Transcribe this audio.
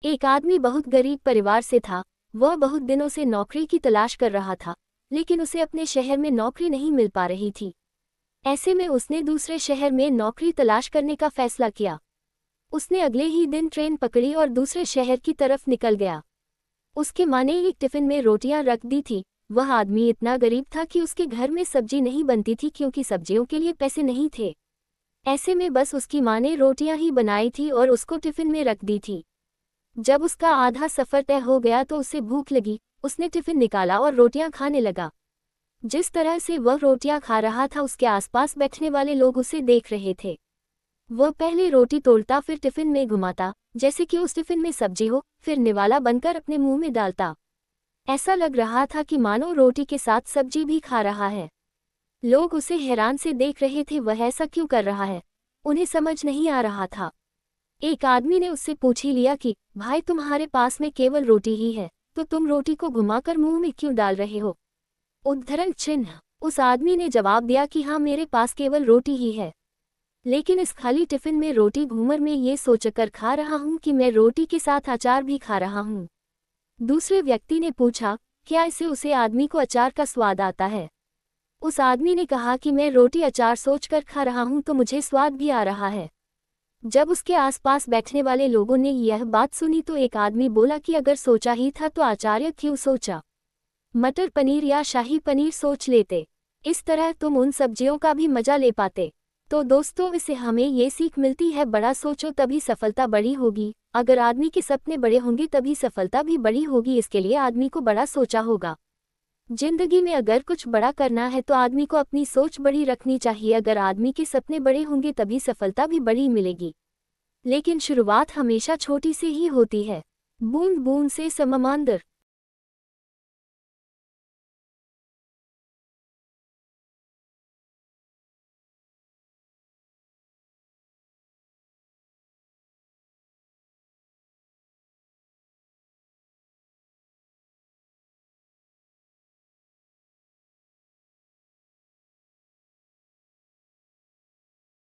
एक आदमी बहुत गरीब परिवार से था। वह बहुत दिनों से नौकरी की तलाश कर रहा था, लेकिन उसे अपने शहर में नौकरी नहीं मिल पा रही थी। ऐसे में उसने दूसरे शहर में नौकरी तलाश करने का फैसला किया। उसने अगले ही दिन ट्रेन पकड़ी और दूसरे शहर की तरफ निकल गया। उसके माँ ने एक टिफिन में रोटियां रख दी थी। वह आदमी इतना गरीब था कि उसके घर में सब्जी नहीं बनती थी क्योंकि सब्जियों के लिए पैसे नहीं थे। ऐसे में बस उसकी माँ ने रोटियां ही बनाई थी और उसको टिफिन में रख दी थी। जब उसका आधा सफ़र तय हो गया तो उसे भूख लगी। उसने टिफिन निकाला और रोटियां खाने लगा। जिस तरह से वह रोटियां खा रहा था, उसके आसपास बैठने वाले लोग उसे देख रहे थे। वह पहले रोटी तोड़ता, फिर टिफिन में घुमाता जैसे कि उस टिफिन में सब्जी हो, फिर निवाला बनकर अपने मुंह में डालता। ऐसा लग रहा था कि मानो रोटी के साथ सब्जी भी खा रहा है। लोग उसे हैरान से देख रहे थे, वह ऐसा क्यों कर रहा है, उन्हें समझ नहीं आ रहा था। एक आदमी ने उससे पूछ ही लिया कि भाई, तुम्हारे पास में केवल रोटी ही है, तो तुम रोटी को घुमाकर मुंह में क्यों डाल रहे हो? उद्धरण चिन्ह। उस आदमी ने जवाब दिया कि हाँ, मेरे पास केवल रोटी ही है, लेकिन इस खाली टिफिन में रोटी घूमर में ये सोचकर खा रहा हूँ कि मैं रोटी के साथ अचार भी खा रहा हूँ। दूसरे व्यक्ति ने पूछा, क्या इससे उसे आदमी को अचार का स्वाद आता है? उस आदमी ने कहा कि मैं रोटी अचार सोचकर खा रहा हूँ तो मुझे स्वाद भी आ रहा है। जब उसके आसपास बैठने वाले लोगों ने यह बात सुनी तो एक आदमी बोला कि अगर सोचा ही था तो आचार्य क्यों सोचा, मटर पनीर या शाही पनीर सोच लेते, इस तरह तुम उन सब्जियों का भी मजा ले पाते। तो दोस्तों, इससे हमें ये सीख मिलती है, बड़ा सोचो तभी सफलता बड़ी होगी। अगर आदमी के सपने बड़े होंगे तभी सफलता भी बड़ी होगी। इसके लिए आदमी को बड़ा सोचा होगा। जिंदगी में अगर कुछ बड़ा करना है तो आदमी को अपनी सोच बड़ी रखनी चाहिए। अगर आदमी के सपने बड़े होंगे तभी सफलता भी बड़ी मिलेगी। लेकिन शुरुआत हमेशा छोटी से ही होती है। बूंद बूंद से समंदर।